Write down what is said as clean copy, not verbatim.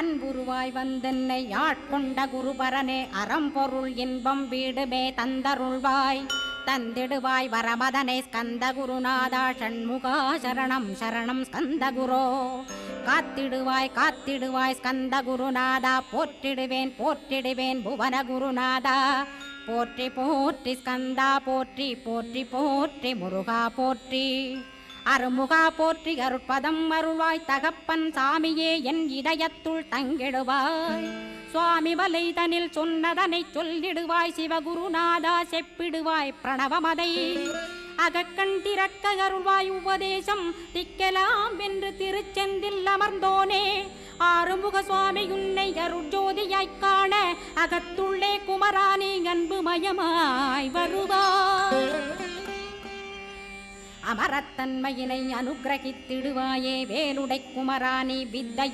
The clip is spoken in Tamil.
அன்புருவாய் வந்தென்னை ஆட்கொண்ட குருபரனே அறம்பொருள் இன்பம் வீடுமே தந்தருள்வாய் தந்திடுவாய் வரமதனை ஸ்கந்த குருநாதா ஷண்முகா சரணம் சரணம் ஸ்கந்த குரோ காத்திடுவாய் காத்திடுவாய் ஸ்கந்த குருநாதா போற்றிடுவேன் போற்றிடுவேன் புவன குருநாதா போற்றி போற்றி ஸ்கந்தா போற்றி போற்றி போற்றி முருகா போற்றி அருமுகா போற்றி அருட்பதம் அருள்வாய் தகப்பன் சாமியே என் இதயத்துள் தங்கிடுவாய் சுவாமி வலைதனில் சொன்னதனை சொல்லிடுவாய் சிவகுருநாதா செப்பிடுவாய் பிரணவமதை அகக்கண்டிறக்க அருள்வாய் உபதேசம் திக்கலாம் என்று திருச்செந்தில் அமர்ந்தோனே ஆறுமுக சுவாமி உன்னை அருட்ஜோதியாய்க் காண அகத்துள்ளே குமரானி அன்புமயமாய் வருவாய் அமரத்தன்மையினை அனுகிரகித்திடுவாயே வேலுடை குமரானி வித்தையும்